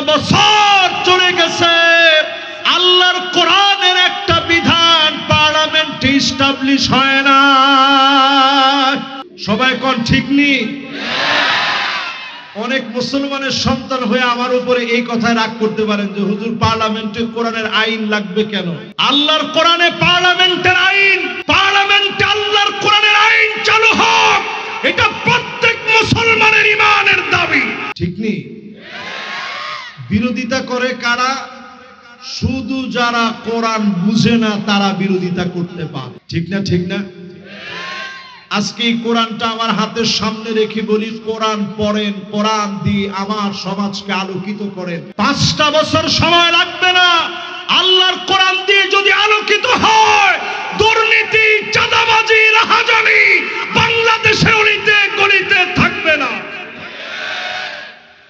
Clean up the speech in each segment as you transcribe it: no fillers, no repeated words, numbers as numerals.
বছর চলে গেছে, আল্লাহর কোরআনের একটা বিধান পার্লামেন্টে এস্টাবলিশ হয় না। সবাই কোন ঠিক নেই? অনেক মুসলমানের সন্তান হয়ে আমার উপরে এই কথায় রাগ করতে পারেন যে হুজুর পার্লামেন্টে কোরআনের আইন লাগবে কেন? আল্লাহর কোরআনে পার্লামেন্টের আইন, পার্লামেন্টে আল্লাহর কোরআনের আইন চালু হোক, এটা প্রত্যেক মুসলমানের ঈমানের দাবি। ঠিক নেই? বিরোধিতা করে কারা? শুধু যারা কোরআন বুঝে না তারা বিরোধিতা করতে পারে। ঠিক না? ঠিক না? আজকে এই কোরআনটা আমার হাতের সামনে রেখে বলি, কোরআন পড়েন, কোরআন দিয়ে আমার সমাজকে আলোকিত করেন। 5টা বছর সময় লাগবে না। আল্লাহর কোরআন দিয়ে যদি আলোকিত হয়, দুর্নীতি, চাঁদাবাজি, রাহাজানি বাংলাদেশের অলিতে গলিতে থাকবে না।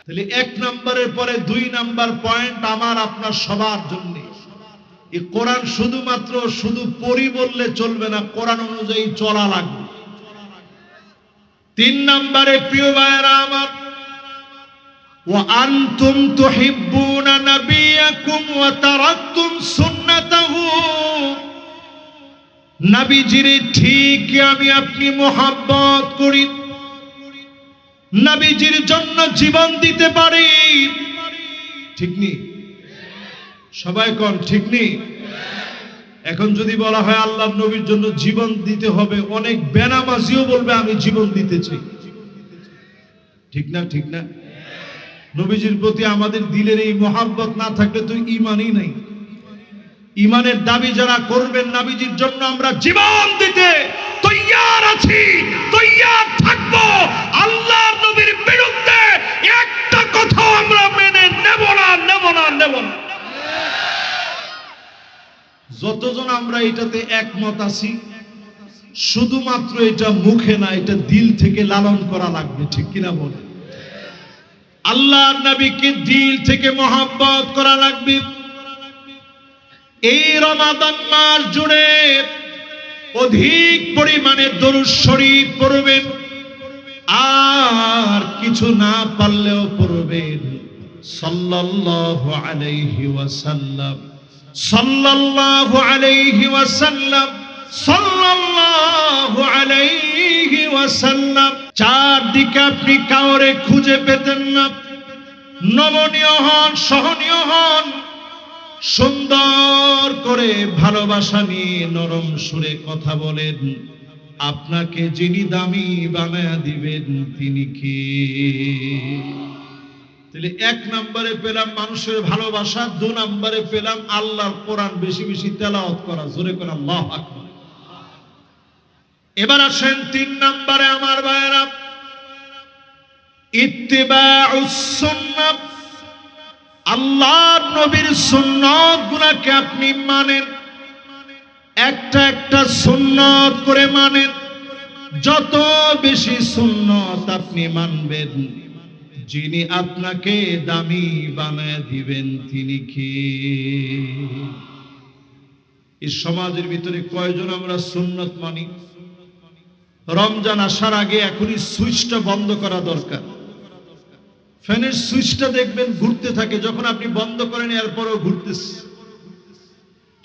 তাহলে 1 নম্বরের পরে 2 নম্বর পয়েন্ট আমার আপনার সবার জন্য। এই কোরআন শুধুমাত্র শুধু পড়ি বললে চলবে না, কোরআন অনুযায়ী চলা লাগবে। 3 নম্বরে প্রিয় ভাইরা আমার, ওয়া আনতুম তুহিব্বুনা নাবিয়াকুম ওয়া তারাকতুম সুন্নাতাহু। নবীজির ঠিক আমি আপনি মোহাব্বত করি, নবীজির জন্য জীবন দিতে পারি। ঠিক নেই? সবাই কোন ঠিক নেই? এখন যদি বলা হয় আল্লাহর নবীর জন্য জীবন দিতে হবে, অনেক বেনামাজিও বলবে আমি জীবন দিতে চাই। ঠিক না? ঠিক না? নবীজির প্রতি আমাদের দিলের এই মহব্বত না থাকলে তো ঈমানই নাই। ঈমানের দাবি যারা করবেন নবীজির জন্য আমরা জীবন দিতে তৈয়ার আছি, তৈয়ার থাকবো। আল্লাহর নবীর বিরুদ্ধে একটা কথা আমরা মেনে নেব না, নেব না, নেব না। যতজন আমরা এটাতে একমত আছি, শুধুমাত্র এটা মুখে না, এটা দিল থেকে লালন করা লাগবে। ঠিক কিনা বলে? আল্লাহর নবীকে দিল থেকে মহব্বত করা লাগবে। এই রমাদান মাস জুড়ে অধিক পরিমাণে দরুদ শরীফ পড়বেন, আর কিছু না পারলেও পড়বেন সাল্লাল্লাহু আলাইহি ওয়াসাল্লাম, সাল্লাল্লাহু আলাইহি ওয়াসাল্লাম, সাল্লাল্লাহু আলাইহি ওয়াসাল্লাম। চারদিকে আপনি কাউরে খুঁজে পেতেন না। নমনীয় হন, সহনীয় হন, সুন্দর করে ভালোবাসা নিয়ে নরম সুরে কথা বলেন। আপনাকে যিনি দামি বানায়া দিবেন তিনি কে? তাহলে 1 নম্বরে পেলাম মানুষের ভালোবাসা, 2 নম্বরে পেলাম আল্লাহর কোরআন বেশি বেশি তেলাওয়াত করা। জোরে করে আল্লাহু আকবার। এবার আসেন 3 নম্বরে আমার ভাইরা, ইত্তিবাউস সুন্নাহ। আল্লাহর নবীর সুন্নাত গুলোকে আপনি মানেন, একটা একটা সুন্নাত করে মানেন। যত বেশি সুন্নাত আপনি মানবেন, যিনি আপনাকে দামি বানায় দিবেন তিনি কে? এই সমাজের ভিতরে কয়জন আমরা সুন্নাত মানি? রমজান আসার আগে এখনই সুইচটা বন্ধ করা দরকার। ফ্যানের সুইচটা দেখবেন ঘুরতে থাকে, যখন আপনি বন্ধ করেন এরপরও ঘুরতেছে।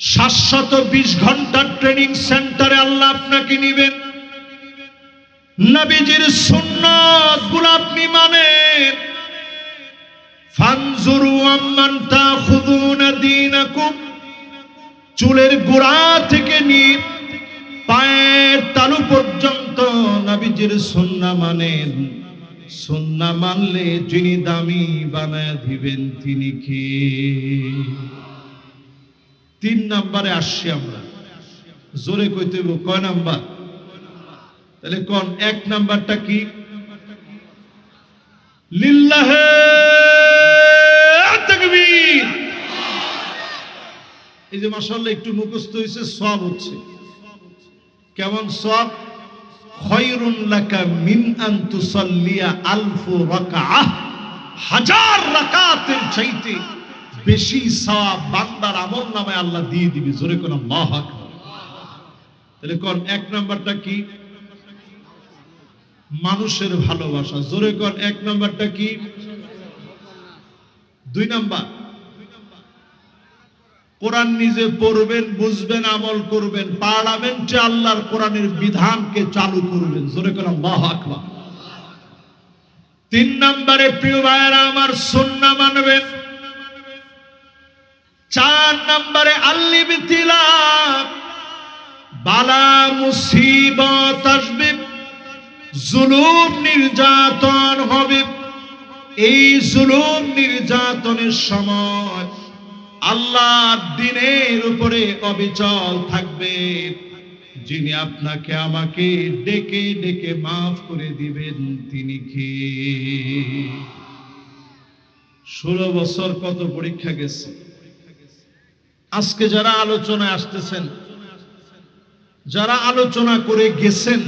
720 ঘন্টার ট্রেনিং সেন্টারে আল্লাহ আপনাকে নিবেন। নবীজির সুন্নাত গুলো আপনি মানেন। ফানজুরু আম্মান তাখুযুনা দীনাকুম। চুলের গোড়া থেকে নিয়ে পায়ের তালু পর্যন্ত নবীজির সুন্নাহ মানেন। সুন্নাহ মানলে যিনি দামি বানায় দিবেন তিনি কে? 3 নম্বরে আসছি আমরা। জোরে কইতে হইব কয় নাম্বার? তাহলে কোন 1 নাম্বারটা কি? লিল্লাহে তাকবীর। এই যে মাশাআল্লাহ একটু মুখস্থ হইছে, সওয়াব হচ্ছে। কেমন সওয়াব? খায়রুন লাকা মিন আন তুসাল্লিয়া আলফু রাকাআহ। 1000 রাকাতের চাইতে বেশি সওয়াব বান্দার আমলনামায় আল্লাহ দিয়ে দিবে। জোরে কোন আল্লাহু আকবার। তাহলে কোন 1 নাম্বারটা কি? মানুষের ভালোবাসা। জোরে কোন 1 নাম্বারটা কি? দুই নাম্বার, কোরআন নিজে পড়বেন, বুঝবেন, আমল করবেন, পার্লামেন্টে আল্লাহর কোরআনের বিধানকে চালু করবেন। জোরে করে আল্লাহু আকবার। তিন নম্বরে প্রিয় ভাইয়েরা আমার, সুন্নাহ মানবেন। চার নম্বরে আল-ইবতিলা, বালা মুসিবত আসবে, জুলুম নির্যাতন হবে। এই জুলুম নির্যাতনের সময় আল্লাহর দ্বীনের উপরে অবিচল থাকবে। যিনি আপনাকে আমাকে ডেকে ডেকে মাফ করে দিবেন তিনি কে? 16 বছর কত পরীক্ষা গেছে। আজকে যারা আলোচনায় আসতেছেন, যারা আলোচনা করে গেছেন,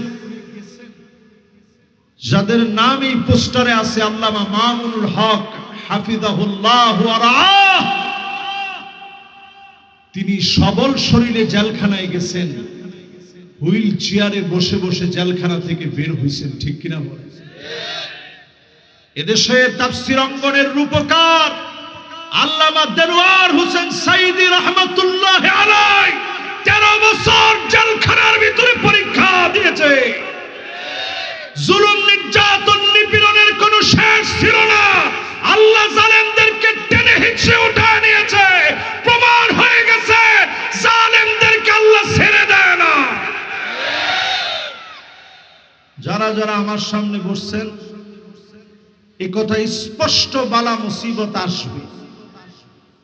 যাদের নাম এই পোস্টারে আছে, আল্লামা মামুনুল হক হাফিজাহুল্লাহ ওয়া রাআহ, তিনি সবল শরীরে জেলখানায় গেছেন, হুইল চেয়ারে বসে বসে জেলখানা থেকে বের হয়েছেন। ঠিক কিনা বলেন? এদেশে তাফসীর অঙ্গনের রূপকার আল্লামা দেলোয়ার হোসেন সাইদী রাহমাতুল্লাহ আলাইহি 13 বছর জেলখানার ভিতরে পরীক্ষা দিয়েছে। জুলুম নির্যাতন নিপীড়নের কোনো শেষ ছিল না। আল্লাহ জালেমদেরকে টেনে হিঁচড়ে উঠায় নিয়েছে। প্রমাণ হয়ে গেছে জালেমদেরকে আল্লাহ ছেড়ে দেয় না। যারা যারা আমার সামনে বসছেন, এই কথা স্পষ্ট, বালা মুসিবত আসবে,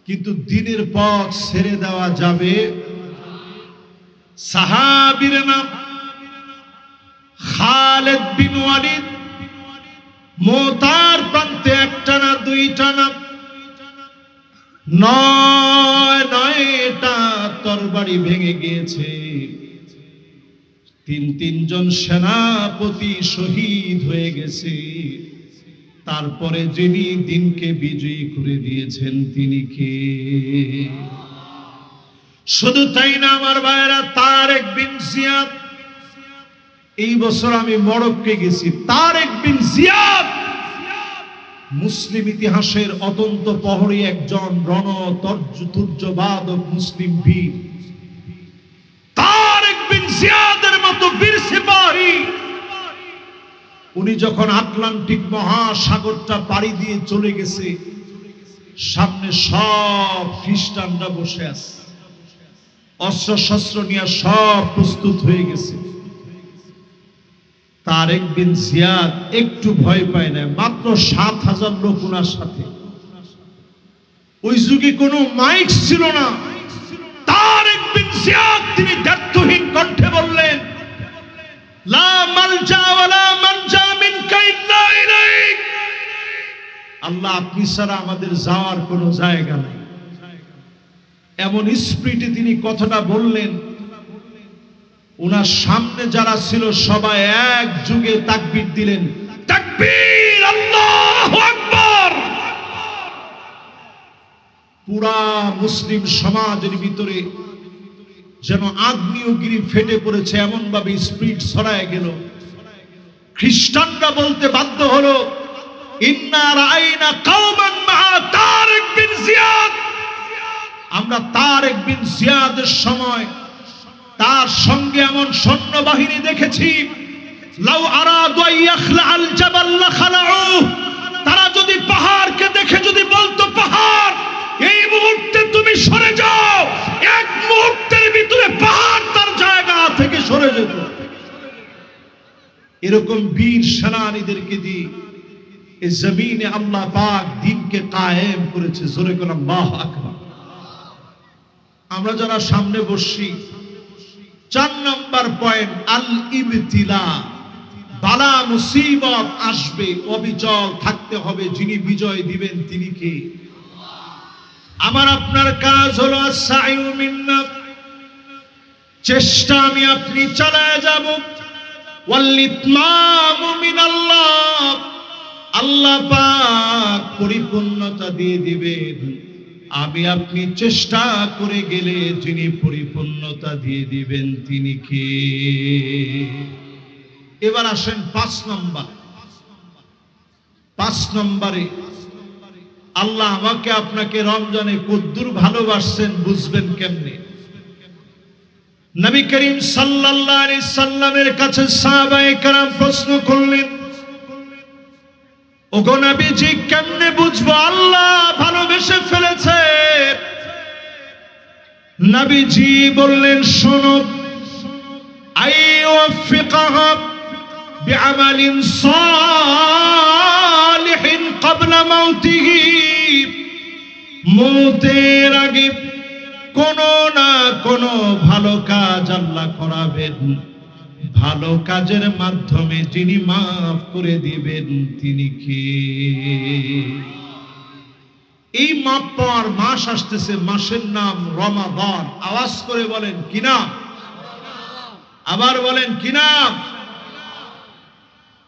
কিন্তু দ্বীনের পথ ছেড়ে দেওয়া যাবে। সাহাবীর নাম খালিদ বিন ওয়ালিদ, মোতার প্রান্তে একটা না দুইটা না, 9টা তরবারি ভেঙে গিয়েছে। তিনজন সেনাপতি শহীদ হয়ে গেছে। তারপরে যিনি দ্বীনকে বিজয়ী করে দিয়েছেন তিনি কে? শুধু তাই না আমার ভাইরা, তারেক বিন জিয়াদ, এই বছর আমি মরক্কোে গেছি। তারেক বিন জিয়াদ মুসলিম ইতিহাসের অত্যন্ত প্রহরী একজন রণতুর্যবাদক মুসলিম বীর। তারেক বিন জিয়াদের মতো বীর সিপাহী, উনি যখন আটলান্টিক মহাসাগরটা পাড়ি দিয়ে চলে গেছে, সামনে সব খ্রিস্টানরা বসে আছে, অস্ত্র শস্ত্র নিয়ে সব প্রস্তুত হয়ে গেছে। তারেক বিন জিয়াদ একটু ভয় পায় না। মাত্র 7,000 লোক ওনার সাথে। ওই যুগে কোনো মাইক ছিল না। তারেক বিন জিয়াদ তিনি দ্ব্যর্থহীন কণ্ঠে বললেন, লা মালজা ওয়ালা মানজা মিনকা ইল্লা ইলাইক। আল্লাহ, আপনি ছাড়া আমাদের যাওয়ার কোনো জায়গা নেই। এমন স্পিরিটে তিনি কথাটা বললেন, ওনার সামনে যারা ছিল সবাই এক যুগে তাকবীর দিলেন, তাকবীর, আল্লাহু আকবার। পুরা মুসলিম সমাজের ভিতরে যেন আগ্নেয়গিরি ফেটে পড়েছে, এমন ভাবে স্পিরিট ছড়ায় গেল। খ্রিস্টানরা বলতে বাধ্য হলো, ইন্না রাআইনা কওমান মা তারেক বিন জিয়াদ। আমরা তারেক বিন জিয়াদের সময় তার সঙ্গে এমন সৈন্যবাহিনী দেখেছি, লাউ আরাদু আইয়াখলা আল জাবাল লাখালাউ। তারা যদি পাহাড়কে দেখে যদি বলতো, পাহাড় এই মুহূর্তে তুমি সরে যাও, এক মুহূর্তের ভিতরে পাহাড় তার জায়গা থেকে সরে যেত। এরকম বীর সেনানীদেরকে দিয়ে এই জমিনে আল্লাহ পাক দ্বীনকে কায়েম করেছে। জোরে করে আল্লাহু আকবার। আমরা যারা সামনে বসছি, 4 নম্বর পয়েন্ট, আল ইবতিলা, বালা মুসিবত আসবে, অবিচল থাকতে হবে। যিনি বিজয় দিবেন তিনি কে? আমার আপনার কাজ হলো আস-সাইউ মিন্না, চেষ্টা আমি আপনি চালায় যাব। ওয়াল ইতমামু মিনাল্লাহ, আল্লাহ পাক পরিপূর্ণতা দিয়ে দিবেন। আমি আপনি চেষ্টা করে গেলে যিনি পরিপূর্ণতা দিয়ে দিবেন তিনি কে? এবার আসেন 5 নম্বর। 5 নম্বরে আল্লাহ আমাকে আপনাকে রমজানে কদ্দুর ভালোবাসছেন বুঝবেন কেমনে? নবী করিম সাল্লাল্লাহু আলাইহি সাল্লামের কাছে সাহাবায়ে কেরাম প্রশ্ন করলেন, ওগো নবীজি কেমনে বুঝবো আল্লাহ ভালোবেসে ফেলেছে? নবীজি বললেন, শোনো, আইওয়াফিকাহা বিআমালিন সালিহিন ক্বাবলা মাউতিহি, মওতের আগে কোনো না কোনো ভালো কাজ আল্লাহ করাবেন, ভালো কাজের মাধ্যমে যিনি মাফ করে দিবেন তিনি কে? এই মাপ পাওয়ার মাস আসতেছে, মাসের নাম রমাদান। আওয়াজ করে বলেন কি নাম? আবার বলেন কি নাম?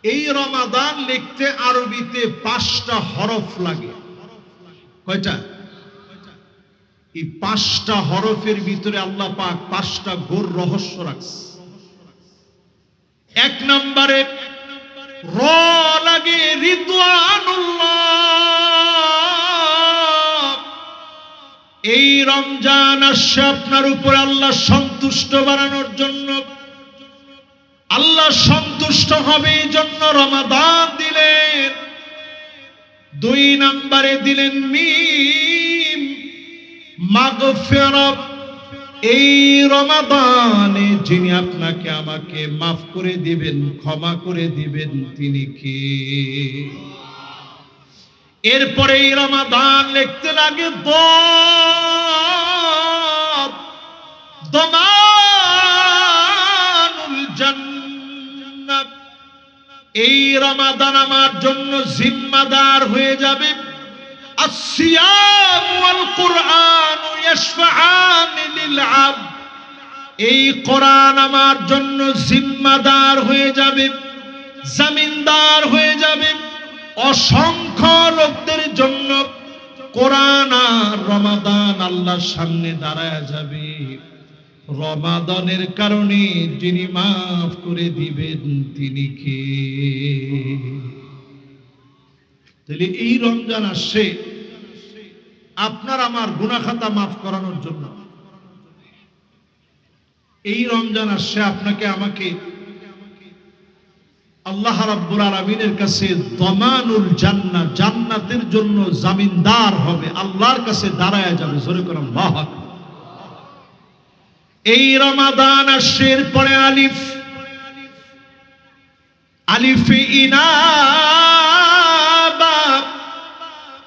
এই রমাদান লিখতে আরবিতে 5টা হরফ লাগে। কয়টা? এই 5টা হরফের ভিতরে আল্লাহ পাক 5টা গোর রহস্য রাখছে। 1 নম্বরে র লাগে রিদওয়ানুল্লাহ। এই রমজান আসছে আপনার উপর আল্লাহ সন্তুষ্ট বানানোর জন্য, আল্লাহ সন্তুষ্ট হবে এই জন্য রমাদান দিলেন। 2 নম্বরে দিলেন মিম, মাগফিরাত। এই রমাদানে যিনি আপনাকে আমাকে মাফ করে দিবেন, ক্ষমা করে দিবেন তিনি কে? এরপরে এই রমাদান লিখতে লাগে দমানুল জান্নাত। এই রমাদান আমার জন্য জিম্মাদার হয়ে যাবে। আসসিয়াম ওয়াল কুরআন ইয়াশফাআন লিল আবদ। এই কোরআন আমার জন্য জিম্মাদার হয়ে যাবে, জামিনদার হয়ে যাবে। অসংখ্য লোকদের জন্য কোরআন আর রমাদান আল্লাহর সামনে দাঁড়ায় যাবে। রমাদানের কারণে যিনি মাফ করে দিবেন তিনি কে? তাহলে এই রমজান আসছে আপনার আমার গুনাহ খাতা মাফ করানোর জন্য। এই রমজান আসছে আপনাকে আমাকে আল্লাহ রাব্বুল আলামিনের কাছে দমানুল জান্নাহ, জান্নাতের জন্য জামিনদার হবে, আল্লাহর কাছে দাঁড়ায় যাবে। জোরে করে আল্লাহু আকবার। এই রমাদান আসছে, এরপরে আলিফ, আলিফে ইনাবা।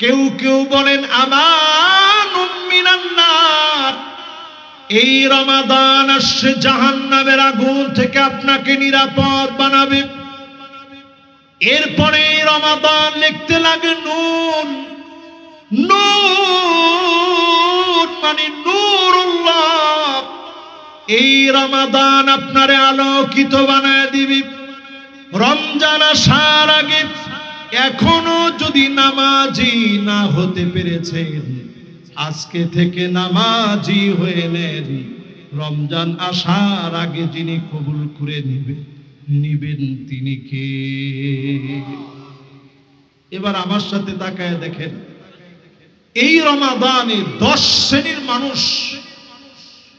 কেউ কেউ বলেন আমানুম মিনান নার। এই রমাদান আসছে জাহান্নামের আগুন থেকে আপনাকে নিরাপদ বানাবে। এরপরে এই রমাদান লিখতে লাগে নুন, নুন মানে নূরুল্লাহ। এই রমাদান আপনারে আলোকিত বানায় দিবে। রমজান আসার আগে এখনো যদি নামাজি না হতে পেরেছেন, আজকে থেকে নামাজি হয়ে নেন। রমজান আসার আগে যিনি কবুল করে নিবেন তিনি কে? এবার আমার সাথে তাকায় দেখেন, এই রমাদানে 10 শ্রেণীর মানুষ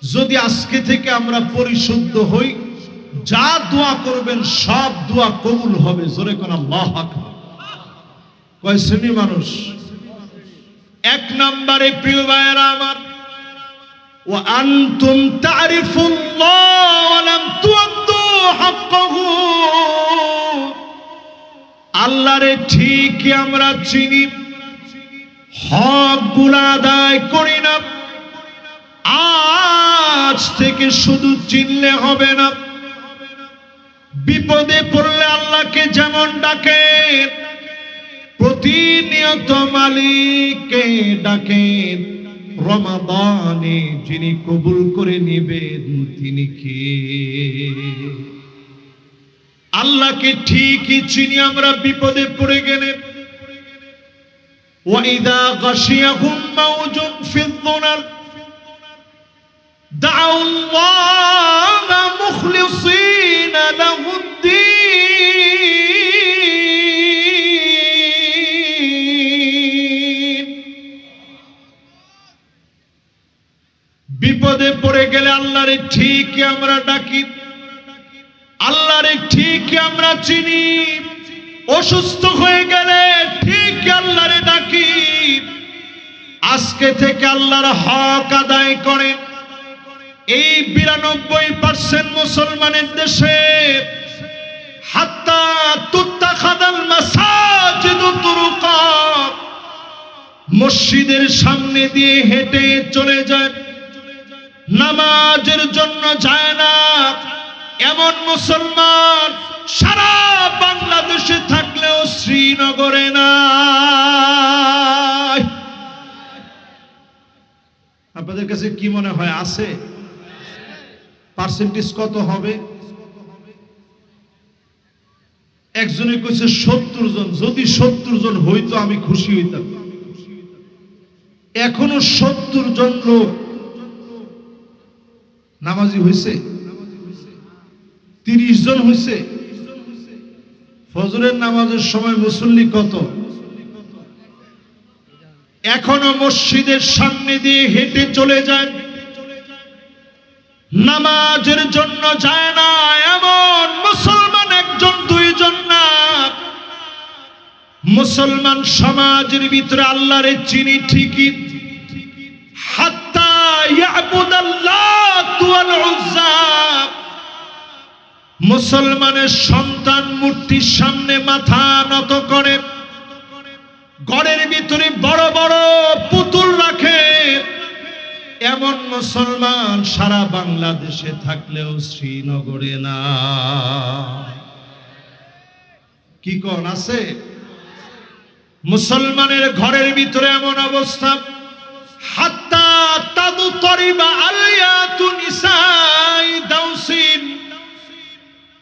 যদি আজকে থেকে আমরা পরিশুদ্ধ হই, যা দোয়া করবেন সব দোয়া কবুল হবে। জোরে কোন আল্লাহু আকবার। কয় শ্রেণীর মানুষ? 1 নম্বরে প্রিয় ভাইরা আমার, ওয়া আনতুম তারিফুল্লাহ ওয়া লাম তুআদ্দু হাক্কাহু। আল্লাহরে ঠিকই আমরা চিনি, হকগুলো আদায় করি না। আজ থেকে শুধু চিনলে হবে না, বিপদে পড়লে আল্লাহকে যেমন ডাকেন, প্রতিনিয়ত মালিককে ডাকেন। রমাদানে যিনি কবুল করে নেবেন তিনি কে? আল্লাহকে ঠিকই চিনি আমরা, বিপদে পড়ে গেলে ওয়াইদা গাশিয়াহুম মাউজুন ফিদ-দুনার দাউল্লাহ মুখলিসিনা লাহুদ-দীন। বিপদে পড়ে গেলে আল্লাহরে ঠিকই আমরা ডাকি, আল্লাহরে ঠিকই আমরা চিনি। অসুস্থ হয়ে গেলে ঠিক আল্লাহরে ডাকি। আজকে থেকে আল্লাহর হক আদায় করেন। এই 92% মুসলমানের দেশে হাত্তা তুত্তাখাদাল মাসাজিদু তুরুকা, মসজিদের সামনে দিয়ে হেঁটে চলে যায়, নামাজের জন্য যায় না। এমন মুসলমান সারা বাংলাদেশে থাকলেও শ্রীনগরে নাই। আপনাদের কাছে কি মনে হয় আছে? পার্সেন্টেজ কত হবে? একজনে কইছে 70 জন। যদি 70 জন হইতো আমি খুশি হইতাম। এখনো 70 জন লোক নামাজি হইছে, 30 জন হইছে। ফজরের নামাজের সময় মুসল্লি কত? এখনো মসজিদের সামনে দিয়ে হেঁটে চলে যায়, নামাজের জন্য যায় না। এমন মুসলমান একজন দুইজন না। মুসলমান সমাজের ভিতরে আল্লাহরে চিনি ঠিকই, হাত্তা ইয়াবুদাল্লাহ ওয়াল উজ্জা। মুসলমানের সন্তান মূর্তির সামনে মাথা নত করে, ঘরের ভিতরে বড় বড় পুতুল রাখে। এমন মুসলমান সারা বাংলাদেশে থাকলেও শ্রীনগরে না। কি কোন আছে? মুসলমানের ঘরের ভিতরে এমন অবস্থা, হাত্তা তাদু তরিবা আলিয়াতু নিসাই দাউসিন,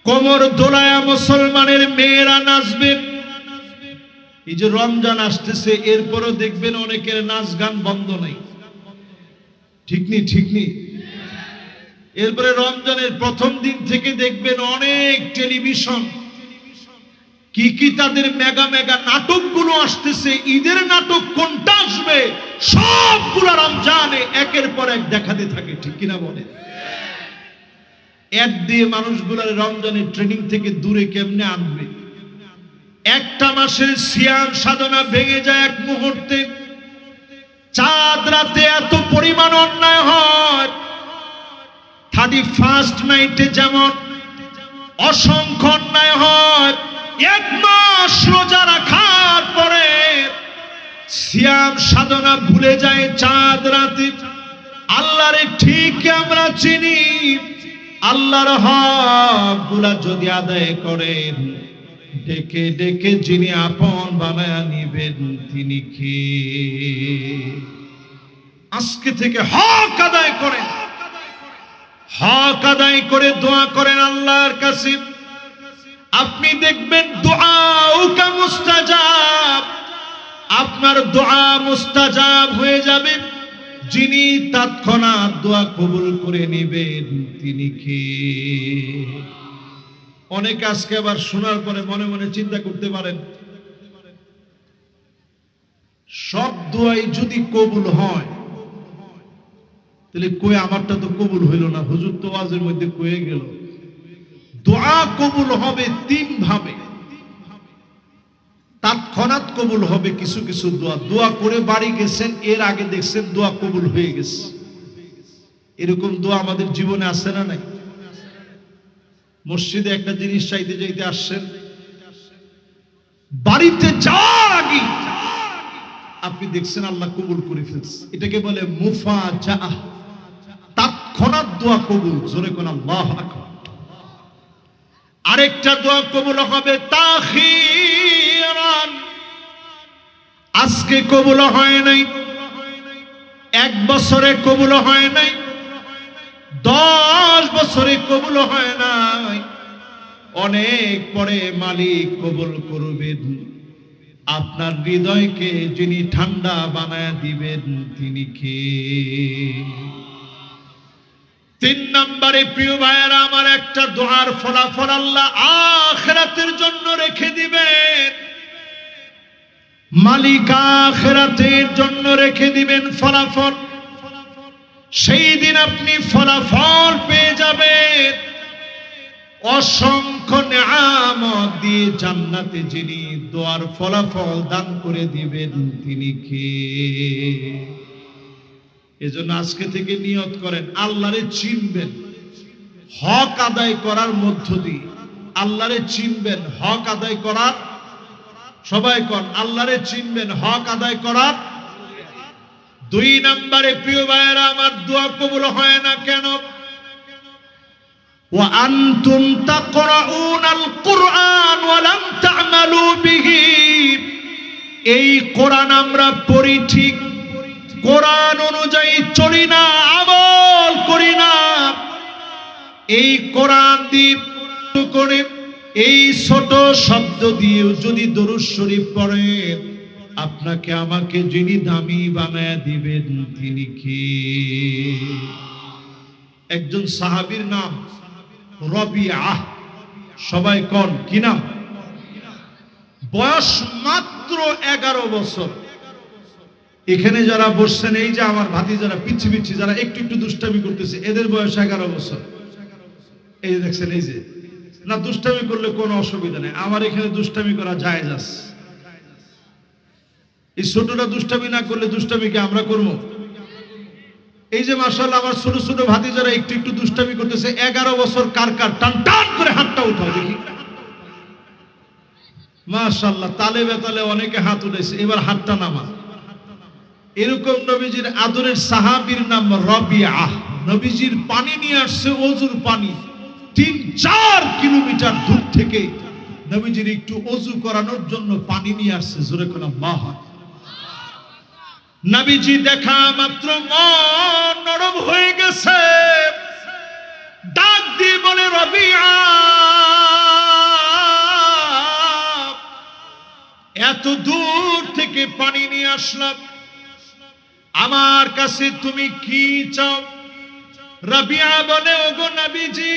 কোমর দোলায়া মুসলমানের মেয়েরা নাচবে। এই যে রমজান আসতেছে, এরপরও দেখবেন অনেকের নাচ গান বন্ধ নাই। ঠিক নি? ঠিক নি? এরপরে রমজানের প্রথম দিন থেকে দেখবেন অনেক টেলিভিশন কি কি তাদের মেগা মেগা নাটকগুলো আসতেছে। ঈদের নাটক কোনটা আসবে সবগুলো রমজানে একের পর এক দেখাতে থাকে। ঠিক কিনা বলে? এক দিয়ে মানুষগুলোর রমজানের ট্রেনিং থেকে দূরে কেমনে আনবে। একটা মাসের সিয়াম সাধনা ভেঙে যায় এক মুহূর্তে। চাঁদ রাতে এত পরিমাণ অন্যায় হয়, 31st নাইটে যেমন অসংখ্য অন্যায় হয়। এক মাস রোজা রাখার পরে সিয়াম সাধনা ভুলে যায় চাঁদ রাতে। আল্লাহরে ঠিক আমরা চিনি, আল্লাহর হকগুলা যদি আদায় করেন, ডেকে ডেকে যিনি আপন বানায় নিবেন তিনি কে? আজকে থেকে হক আদায় করেন, হক আদায় করে দোয়া করেন আল্লাহর কাছে। আপনি দেখবেন দুআউকা মুস্তাজাব, আপনার দোয়া মুস্তাজাব হয়ে যাবে। যিনি তৎক্ষণাৎ দোয়া কবুল করে নেবেন তিনি কে? অনেকে আজকে আবার শোনার পরে মনে মনে চিন্তা করতে পারেন, সব দোয়াই যদি কবুল হয় তাহলে কই আমারটা তো কবুল হইল না। হুজুর তো ওয়াজের মধ্যে কয়ে গেল দোয়া কবুল হবে 3 ভাবে। তৎক্ষণাৎ কবুল হবে কিছু কিছু দোয়া, দোয়া করে বাড়ি গেছেন, এর আগে দেখছেন দোয়া কবুল হয়ে গেছে। এরকম দোয়া আমাদের জীবনে আছে না নাই? মসজিদে একটা জিনিস চাইতে চাইতে আসছেন, বাড়িতে যাওয়ার আগে আপনি দেখছেন আল্লাহ কবুল করে ফেলছে। এটাকে বলে মুফাজাআহ, তৎক্ষণাৎ দোয়া কবুল। জোরে কোন আল্লাহু আকবার। আরেকটা দোয়া কবুল হবে তাখিরান। আজকে কবুল হয় নাই, 1 বছরে কবুল হয় নাই, 10 বছরে কবুল হয় নাই, অনেক পরে মালিক কবুল করবেন। আপনার হৃদয়কে যিনি ঠান্ডা বানায় দিবেন তিনি কে? 3 নম্বরে প্রিয় ভাইয়েরা আমার, একটা দোয়ার ফলাফল আল্লাহ আখিরাতের জন্য রেখে দিবেন। মালিক আখিরাতের জন্য রেখে দিবেন ফলাফল। সেই দিন আপনি ফলাফল পেয়ে যাবেন। অসংখ্য নিয়ামত দিয়ে জান্নাতে যিনি দোয়ার ফলাফল দান করে দিবেন তিনি কে? এজন্য আজকে থেকে নিয়ত করেন আল্লাহরে চিনবেন হক আদায় করার মধ্য দিয়ে। আল্লাহরে চিনবেন হক আদায় করার, সবাই কোন আল্লাহরে চিনবেন হক আদায় করার। 2 নম্বরে প্রিয় ভাইয়েরা আমার দোয়া কবুল হয় না কেন? ওয়া আনতুম তাকরাউনাল কুরআন ওয়া লাম তা'মালু বিহি। এই কোরআন আমরা পড়ি ঠিক, কোরআন অনুযায়ী চলি না, আমল করি না। এই কোরআন দিয়ে করে এই ছোট শব্দ দিয়ে যদি দরুদ শরীফ পড়েন, আপনাকে আমাকে যিনি দামি বানায় দিবেন তিনি কে? একজন সাহাবীর নাম রবিআহ। সবাই কোন কি নাম? বয়স মাত্র 11 বছর। এখানে যারা বসছেন, এই যে আমার ভাতিজারা পিচ্ছি পিচ্ছি যারা একটু একটু দুষ্টামি করতেছে, এদের বয়স 11 বছর। এই যে দেখছেন, এই যে না দুষ্টামি করলে কোনো অসুবিধা নেই, আমার এখানে দুষ্টামি করা জায়েজ আছে। এই ছোটটা দুষ্টামি না করলে দুষ্টামিকে আমরা করবো? এই যে মাশাআল্লাহ আমার ছোট ছোট ভাতিজারা একটু একটু দুষ্টামি করতেছে, 11 বছর কার কার টান টান করে হাতটা উঠাও দেখি। মাশাআল্লাহ, তালে বেতালে অনেকে হাত উঠেছে, এবার হাতটা নামা। এরকম নবীজির আদরের সাহাবীর নাম রবিআহ। নবীজির পানি নিয়ে আসছে, ওযুর পানি 3-4 কিলোমিটার দূর থেকে নবীজির একটু ওযু করানোর জন্য পানি নিয়ে আসছে। জোরে কোন আল্লাহ। নবীজি দেখা মাত্র মন নরম হয়ে গেছে, ডাক দিয়ে বলে রবিআহ, এত দূর থেকে পানি নিয়ে আসলাম, আমার কাছে তুমি কি চাও? রবিআহ বলে, ওগো নবীজি,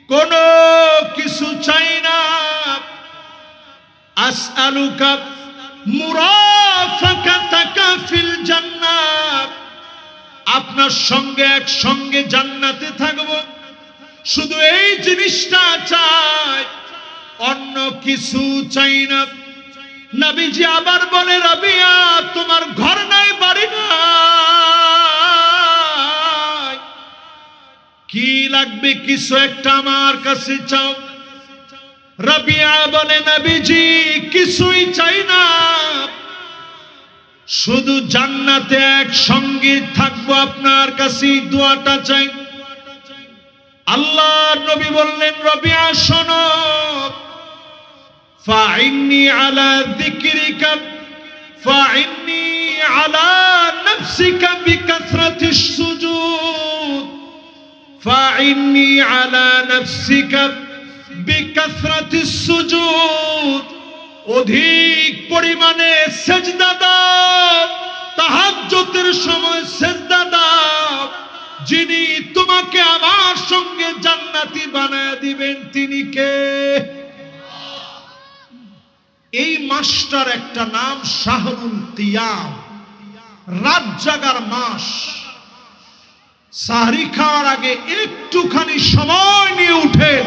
কোনো কিছু চাই না। আসআলুকা মুরাফাকাতাকা ফিল জান্নাত, আপনার সঙ্গে একসঙ্গে জান্নাতে থাকব, শুধু এই জিনিসটা চাই, অন্য কিছু চাই না। নবীজি আবার বলে, রবিআহ, তোমার ঘর নাই, বাড়ি নাই, কি লাগবে? কিছু একটা আমার কাছে চাও। রবিআহ বলে, নবীজি কিছুই চাই না, শুধু জান্নাতে একসঙ্গে থাকবো, আপনার কাছে দোয়াটা চাই। আল্লাহর নবী বললেন, রবিআহ শোনো, ফাইন্নি আলা যিকরিকা ফাইন্নি আলা নাফসিকা বিকাসরাতিস সুজুদ ফাইন্নি আলা নাফসিকা বিকাসরাতিস সুজুদ, অধিক পরিমাণে সিজদা দাও, তাহাজ্জুদের সময় সিজদা দাও। যিনি তোমাকে আমার সঙ্গে জান্নাতি বানায় দিবেন তিনি কে? এই মাসটার একটা নাম শাহরুল কিয়াম, রাত জাগার মাস। সাহরি খাওয়ার আগে একটুখানি সময় নিয়ে উঠেন,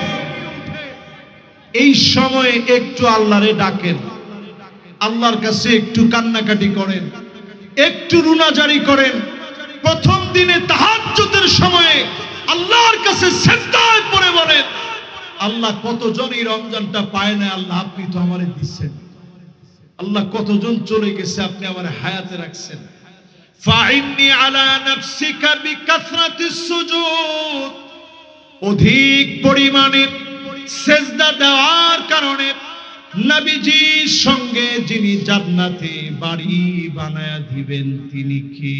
এই সময়ে একটু আল্লাহরে ডাকেন, আল্লাহর কাছে একটু কান্নাকাটি করেন, একটু রুনাজারি করেন। প্রথম দিনে তাহাজ্জুদের সময়ে আল্লাহর কাছে সিজদায় পড়ে বলেন, আল্লাহ কতজন এই রমজানটা পায় না, আল্লাহ আপনি তো আমারে দিচ্ছেন। আল্লাহ কতজন চলে গেছে, আপনি আমার হায়াতে রাখছেন। ফাইন্নি আলা নাফসিকা বিকাসরাতিস সুজুদ, অধিক পরিমাণে সিজদা দেওয়ার কারণে নবীজির সঙ্গে যিনি জান্নাতে বাড়ি বানায়া দিবেন তিনি কে?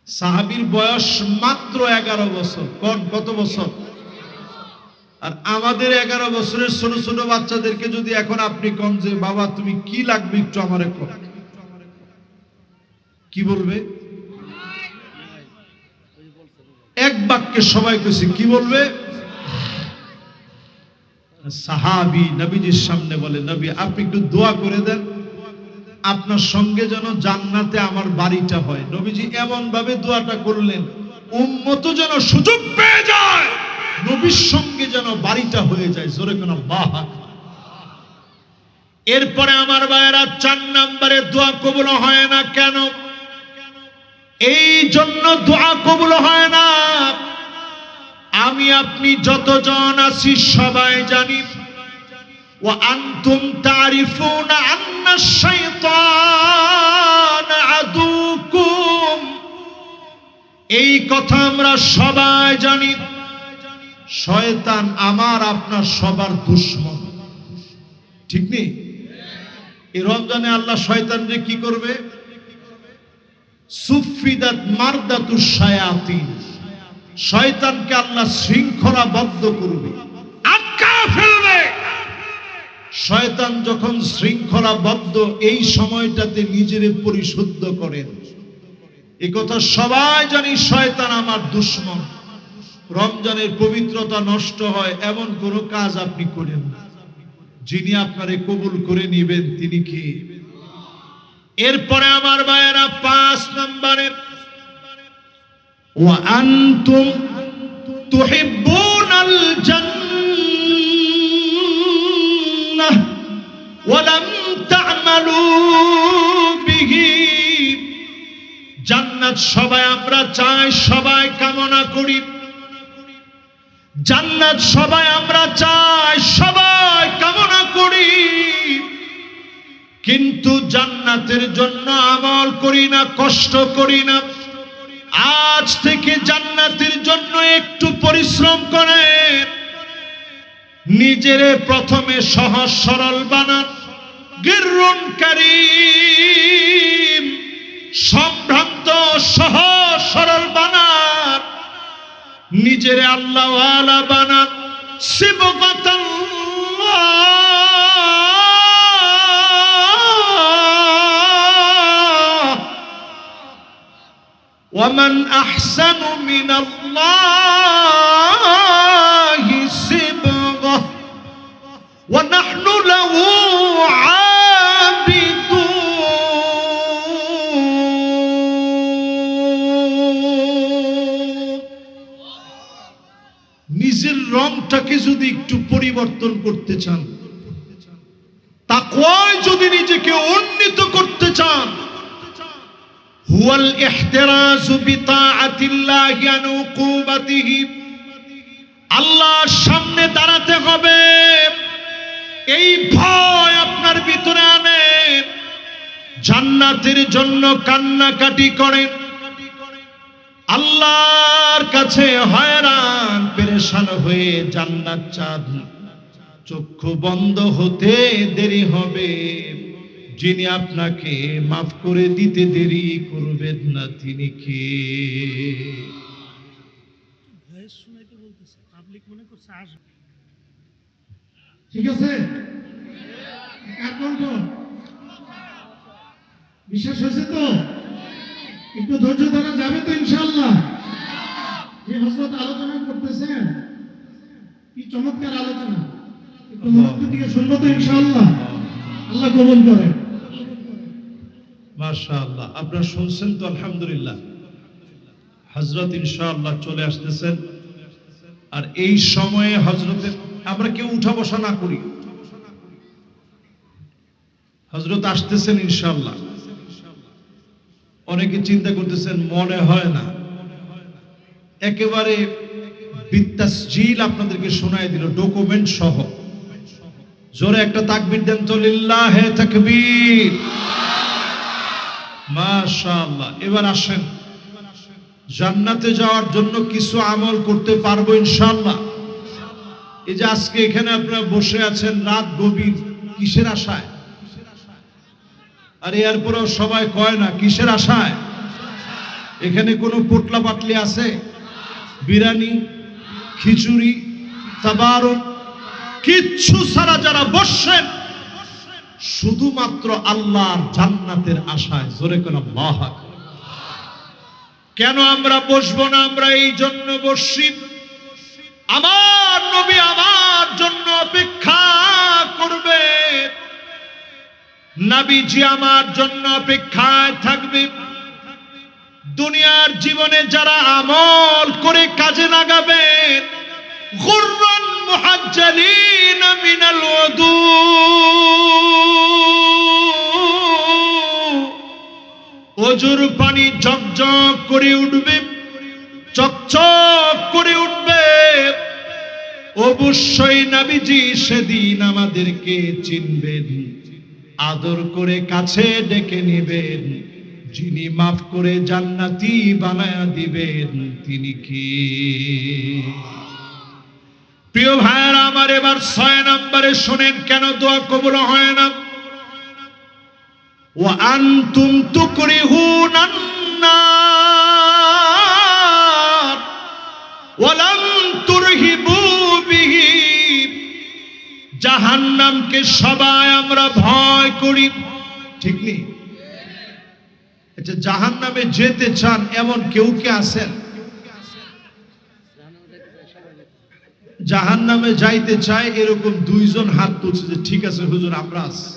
সাহাবীর বয়স মাত্র 11 বছর। কোন কত বছর? আর আমাদের 11 বছরের ছোট ছোট বাচ্চাদেরকে যদি এখন আপনি কোন যে বাবা তুমি কি লাগবে একটু আমারে কর, কি বলবে? এক বাক্যে সবাই কইছে কি বলবে? সাহাবী নবীজির সামনে বলে, নবী আপনি একটু দোয়া করে দেন, আপনার সঙ্গে যেন জান্নাতে আমার বাড়িটা হয়। নবীজি এমন ভাবে দোয়াটা করলেন, উম্মত যেন সুযোগ পেয়ে যায়, নবীর সঙ্গে যেন বাড়িটা হয়ে যায়। জোরে কোন আল্লাহু আকবার। এরপরে আমার ভাইয়েরা 4 নম্বরে দোয়া কবুল হয় না কেন? এই জন্য দোয়া কবুল হয় না, আমি আপনি যতজন আছি সবাই জানি। ওয়া আনতুম তারিফুনা আন্না শাইতান আদুকুম, এই কথা আমরা সবাই জানি। শয়তান আমার আপনার সবার দুশমন, ঠিক নেই? এই রমজানে আল্লাহ শয়তানকে কি করবে? সুফিদাত মারদাতুশ শায়াতিন, শয়তানকে আল্লাহ শৃঙ্খলাবদ্ধ করবে, আটকা ফেলবে। শয়তান যখন শৃঙ্খলাবদ্ধ, এই সময়টাতে নিজেরে পরিশুদ্ধ করেন। এই কথা সবাই জানি, শয়তান আমার দুশমন। রমজানের পবিত্রতা নষ্ট হয় এমন কোন কাজ আপনি করেন না, যিনি আপনারে কবুল করে নিবেন তিনি কি? এরপরে আমার ভাইয়েরা 5 নম্বরে, ওয়া আনতুম তুহিব্বুনাল জান্নাহ ওয়া লাম তা'মালু বিহি, জান্নাত সবাই আমরা চাই, সবাই কামনা করি। জান্নাত সবাই আমরা চাই, সবাই কামনা করি, কিন্তু জান্নাতের জন্য আমল করি না, কষ্ট করি না। আজ থেকে জান্নাতের জন্য একটু পরিশ্রম করেন, নিজেরে প্রথমে সহজ সরল বানান। গিররুন কারীম, সম্ভ্রান্ত সহজ সরল বানান, নিজেরে আল্লাহ ওয়ালা বানান। সিবগাতাল্লাহ ওয়া মান আহসানু মিনাল্লাহি সিবগা ওয়া নাহনু লাহু নিজের রংটাকে যদি একটু পরিবর্তন করতে চান, তাকওয়ায় যদি নিজেকে উন্নীত করতে চান, হুয়াল ইহতিরাজু বিতাআতিল্লাহি আন উকুবাতিহি, আল্লাহর সামনে দাঁড়াতে হবে, এই ভয় আপনার ভিতরে আনেন। জান্নাতের জন্য কান্নাকাটি করেন, আল্লাহর কাছে হয়রান পেরেশান হয়ে জান্নাত চাঁদ, চক্ষু বন্ধ হতে দেরি হবে, যিনি আপনাকে মাফ করে দিতে দেরি করবেন না তিনি কে? ঠিক আছে, বিশ্বাস হয়েছে তো? একটু ধৈর্য ধরা যাবে তো ইনশাআল্লাহ? যে হযরত আলোচনা করতেছেন, কি চমৎকার আলোচনা, একটু মনোযোগ দিয়ে শুনবো তো ইনশাআল্লাহ? আল্লাহ কবুল করেন। মাশাআল্লাহ, আপনারা শুনছেন তো? আলহামদুলিল্লাহ। হযরত ইনশাআল্লাহ চলে আসতেছেন, আর এই সময়ে হযরতের আমরা কেউ উঠা বসা না করি। হযরত আসতেছেন ইনশাআল্লাহ। অনেকে চিন্তা করতেছেন মনে হয় না, একেবারে বিতাসজিল আপনাদেরকে শোনায় দিল, ডকুমেন্ট সহ। জোরে একটা তাকবীর দেন তো, লিল্লাহে তাকবীর। মাশাআল্লাহ। এবার আসেন, জান্নাতে যাওয়ার জন্য কিছু আমল করতে পারবো ইনশাআল্লাহ। এই যে আজকে এখানে আপনারা বসে আছেন রাত গভীর, কিসের আশায়? আর এরপরেও সবাই কয় না কিসের আশায়? এখানে কোনো পোটলা পাটলি আছে? বিরিয়ানি, খিচুড়ি, তাবারক কিচ্ছু ছাড়া যারা বসছেন শুধুমাত্র আল্লাহর জান্নাতের আশায়। জোরে কোন আল্লাহু আকবার। কেন আমরা বসবো না? আমরা এই জন্য বসছি, আমার নবী আমার জন্য অপেক্ষা করবে। নবীজি আমার জন্য অপেক্ষায় থাকবে। দুনিয়ার জীবনে যারা আমল করে কাজে লাগাবেন, গুররান মুহাজ্জালিন মিনাল ওযু, ওজুর পানি ঝকঝক করে উঠবে, চকচক করে উঠবে। অবশ্যই নবীজি সেদিন আমাদেরকে চিনবেন, আদর করে কাছে ডেকে নেবেন। যিনি মাফ করে জান্নাতি বানায়া দিবেন তিনি কি? প্রিয় ভাইয়েরা আমার, এবার 6 নম্বরে শুনেন কেন দোয়া কবুল হয় না। ওয়া আনতুম তুকরিহুনান নার ওয়া লাম তুরহিবু বিহি। জাহান্নামকে সবাই আমরা ভয় করি, ঠিক নেই? আচ্ছা, জাহান্নামে যেতে চান এমন কেউ কি আছেন? জাহান্নামে যাইতে চায় এরকম 2 জন হাত তুলছে যে ঠিক আছে হুজুর আমরা আছি।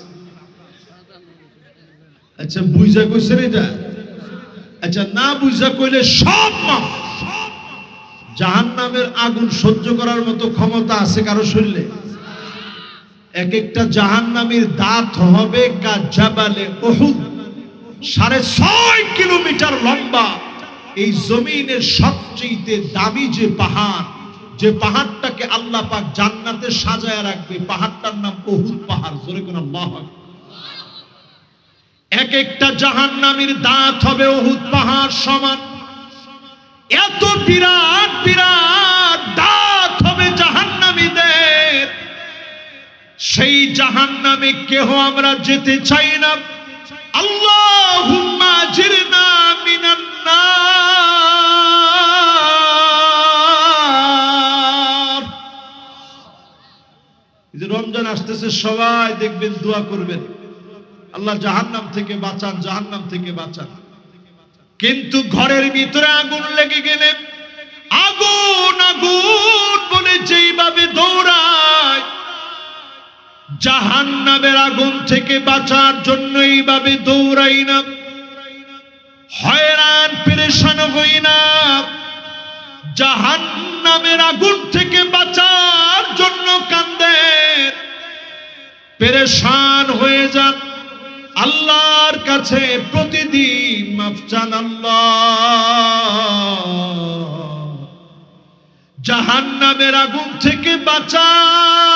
আচ্ছা, বুঝা কইছেন এটা? আচ্ছা, না বুঝা কইলে সব মাফ। জাহান্নামের আগুন সহ্য করার মতো ক্ষমতা আছে কারো শরীরে? এক একটা জাহান্নামীর দাঁত হবে কা জাবালে উহুদ, 6.5 কিলোমিটার লম্বা। এই জমিনের সবচেয়ে দামি যে পাহাড়, যে পাহাড়টাকে আল্লাহ পাক জান্নাতে সাজায় রাখবে, পাহাড়টার নাম উহুদ পাহাড়। জোরে কোন আল্লাহু আকবার। এক একটা জাহান্নামীর দাঁত হবে উহুদ পাহাড় সমান। এত বিরাট বিরাট দাঁত হবে জাহান্নামীদের। সেই জাহান্নামে কেহ আমরা যেতে চাই না। আল্লাহুম্মা আজিরনা মিনান নার। এই যে রমজান আসতেছে, সবাই দেখবেন দোয়া করবেন, আল্লাহ জাহান্নাম থেকে বাঁচান, জাহান্নাম থেকে বাঁচান। কিন্তু ঘরের ভিতরে আগুন লেগে গেলে আগুন আগুন বলে যেইভাবে দৌড়ায়, জাহান্নামের আগুন থেকে বাঁচার জন্য এইভাবে দৌড়াই না, হয়রান পেরেশান হই না। জাহান্নামের আগুন থেকে বাঁচার জন্য কান্দেন, পেরেশান হয়ে যান, আল্লাহর কাছে প্রতিদিন মাফ চান। আল্লাহ, জাহান্নামের আগুন থেকে বাঁচান।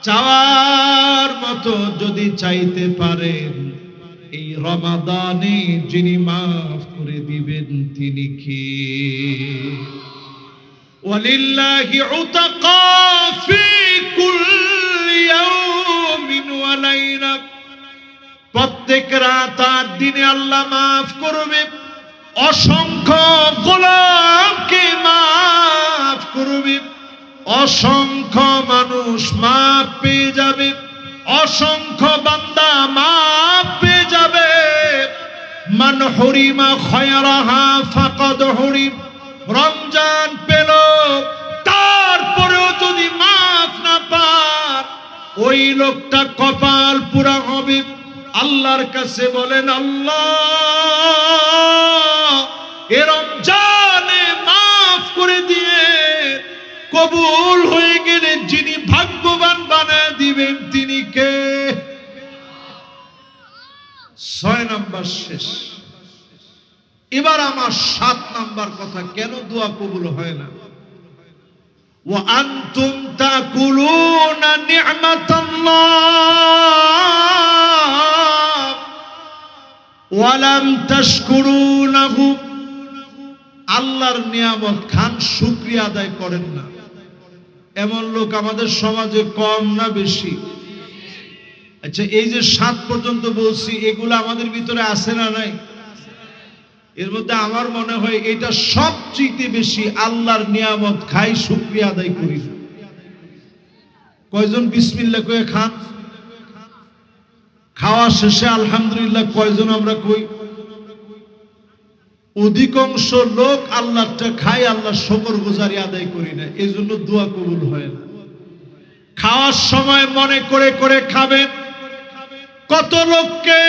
চাওয়ার মতো যদি চাইতে পারেন, এই রমাদানে যিনি মাফ করে দিবেন তিনি কে? ওয়ালিল্লাহি উতাকা ফি কুল্লি ইয়াউমিন ওয়া লাইলা। প্রত্যেক রাত আর দিনে আল্লাহ মাফ করবে, অসংখ্য গোলামকে মাফ করবে, অসংখ্য মানুষ মাফ পেয়ে যাবে, অসংখ্য বান্দা মাফ পেয়ে যাবে। মান হুরিমা খায়রাহা ফাকাদ হুরিম। রমজান পেল, তারপরেও যদি মাফ না পান, ওই লোকটা কপাল পুরা হবে। আল্লাহর কাছে বলেন, আল্লাহ এ রমজানে মাফ করে দিয়ে কবুল হয়ে গেলে যিনি ভাগ্যবান বানায় দিবেন তিনি কে? 6 নাম্বার শেষ। এবার আমার 7 নাম্বার কথা, কেন দোয়া কবুল হয় না। ওয়া আনতুম তাকুলুনা নি'মাতাল্লাহ ওয়া লাম তাশকুরুনাহু। আল্লাহর নিয়ামত খান, শুকরিয়া আদায় করেন না। এমন লোক আমাদের সমাজে কম না বেশি? আচ্ছা, এই যে 7 পর্যন্ত বলছি, এগুলো আমাদের ভিতরে আছে না নাই? এর মধ্যে আমার মনে হয় এটা সবচেয়ে বেশি আল্লাহর নিয়ামত খাই, শুকরিয়া আদায় করি। কয়জন বিসমিল্লাহ কয়ে খান? খাওয়া শেষে আলহামদুলিল্লাহ কয়জন আমরা কই? অধিকাংশ লোক আল্লাহটা খাই, আল্লাহ শুকর গুজারি আদায় করি না, এই জন্য দোয়া কবুল হয় না। খাওয়ার সময় মনে করে করে খাবেন। কত লোককে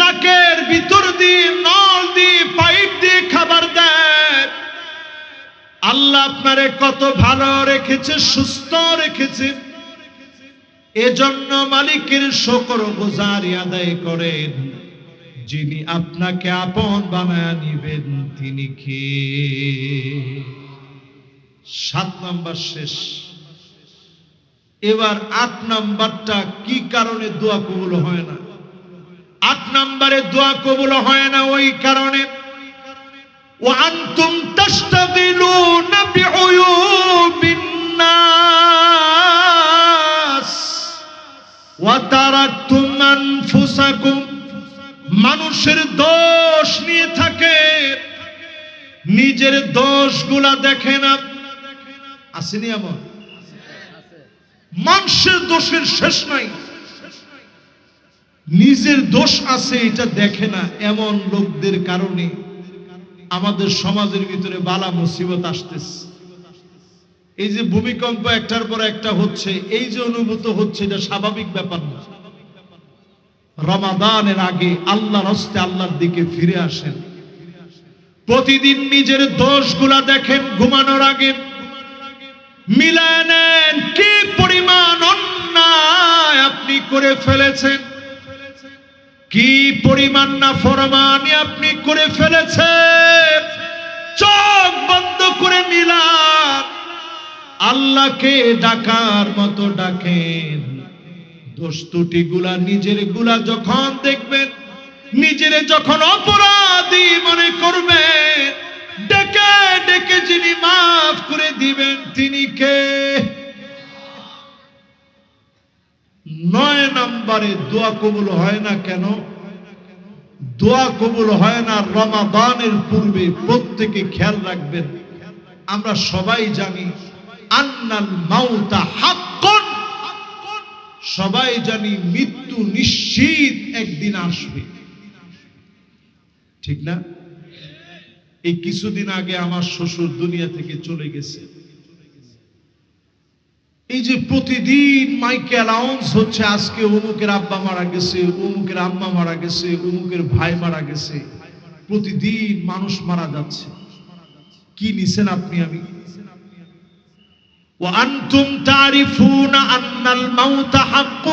নাকের ভিতর দিয়ে, নল দিয়ে, পাইপ দিয়ে খাবার দেয়। আল্লাহ আপনারে কত ভালো রেখেছে, সুস্থ রেখেছে, এজন্য মালিকের শুকর গুজারি আদায় করেন। যিনি আপনাকে আপন বানায় নিবেন তিনি কে? 7 নাম্বার শেষ। এবার 8 নাম্বারটা কি কারণে দোয়া কবুল হয় না? 8 নাম্বারে দোয়া কবুল হয় না ওই কারণে, وأنتم تشتغلون بعيوب الناس وتركتم أنفسكم। মানুষের দোষ নিয়ে থাকে, নিজের দোষগুলা দেখে না। আসেনি এমন? মানুষের দোষের শেষ নাই, নিজের দোষ আছে এটা দেখে না। এমন লোকদের কারণে আমাদের সমাজের ভিতরে বালা মুসিবত আসতেছে। এই যে ভূমিকম্প একটার পর একটা হচ্ছে, এই যে অনুভূত হচ্ছে, এটা স্বাভাবিক ব্যাপার না। রমাদানের আগে আল্লাহর হস্তে আল্লাহর দিকে ফিরে আসেন। প্রতিদিন নিজের দোষগুলা দেখেন, ঘুমানোর আগে মিলায় নেন কি পরিমাণ অন্যায় আপনি করে ফেলেছেন, কি পরিমাণ নাফরমানি আপনি করে ফেলেছেন। চোখ বন্ধ করে মিলান, আল্লাহকে ডাকার মতো ডাকেন। দোষ ত্রুটি গুলা নিজের গুলা যখন দেখবেন, নিজের যখন অপরাধী মনে করবেন, ডেকে ডেকে যিনি মাফ করে দিবেন তিনি কে? 9 নম্বরে দোয়া কবুল হয় না কেন? দোয়া কবুল হয় না রমাদানের পূর্বে। প্রত্যেকে খেয়াল রাখবেন, আমরা সবাই জানি আন্নাল মাউতা হাক্কুন, সবাই জানি মৃত্যু নিশ্চিত একদিন আসবে, ঠিক না? এই কিছুদিন আগে আমার শ্বশুর দুনিয়া থেকে চলে গেছে। এই যে প্রতিদিন মাইকে অ্যানাউন্স হচ্ছে, আজকে অমুকের আব্বা মারা গেছে, অমুকের আম্মা মারা গেছে, অমুকের ভাই মারা গেছে, প্রতিদিন মানুষ মারা যাচ্ছে। কি নিছেন আপনি আমি? وأنتم تعرفون أن الموت حق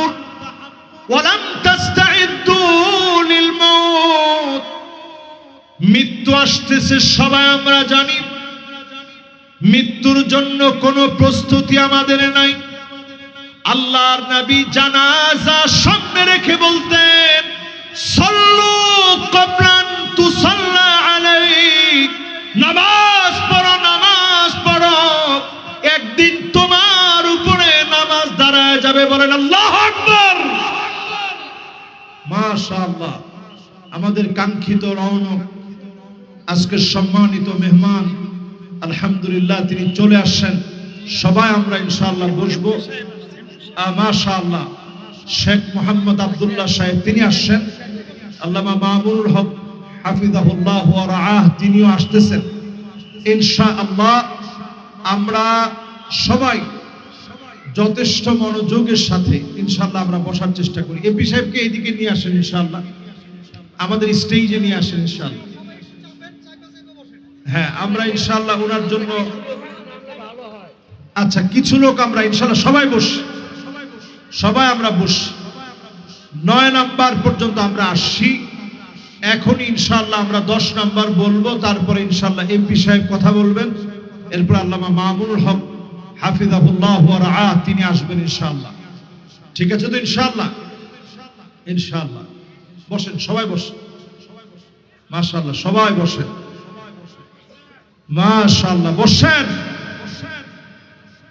ولم تستعدوا للموت। মৃত্যু আসতেছে সবাই আমরা জানি, মৃত্যুর জন্য কোনো প্রস্তুতি আমাদের নাই। আল্লাহর নবী জানাজা সামনে রেখে বলতেন, সল্লু কবরান তুসাল্লা আলাইক, নামাজ পড়ো, নামাজ পড়ো, একদিন তোমার উপরে নামাজ দাঁড়ায় যাবে। বলেন আল্লাহু আকবার। মাশাআল্লাহ, আমাদের কাঙ্ক্ষিত রৌনক, আজকের সম্মানিত মেহমান, আলহামদুলিল্লাহ তিনি চলে আসছেন। সবাই আমরা ইনশাআল্লাহ বসবো। মাশাআল্লাহ, শেখ মোহাম্মদ আব্দুল্লাহ সাহেব তিনি আসছেন, আল্লামা মামুনুল হক হাফিজাহুল্লাহ ওয়া রাআহ তিনিও আসতেছেন ইনশাআল্লাহ। আমরা সবাই যথেষ্ট মনোযোগের সাথে ইনশাআল্লাহ আমরা বসার চেষ্টা করি। এমপি সাহেবকে এইদিকে নিয়ে আসেন ইনশাআল্লাহ, আমাদের স্টেজে নিয়ে আসেন ইনশাআল্লাহ। হ্যাঁ, আমরা ইনশাআল্লাহ ওনার জন্য, আচ্ছা কিছু লোক আমরা ইনশাআল্লাহ সবাই বসি, সবাই আমরা বসি। 9 নাম্বার পর্যন্ত আমরা আসছি। এখন ইনশাআল্লাহ আমরা 10 নাম্বার বলবো, তারপরে ইনশাআল্লাহ এমপি সাহেব কথা বলবেন, এরপর আল্লামা মামুনুল হক হাফিজাহুল্লাহ ওয়া রাআহ তিনি আসবেন ইনশাআল্লাহ। ঠিক আছে তো ইনশাআল্লাহ? ইনশাআল্লাহ বসেন, সবাই বসেন। মাশাআল্লাহ, সবাই বসেন। মাশাআল্লাহ, বসেন।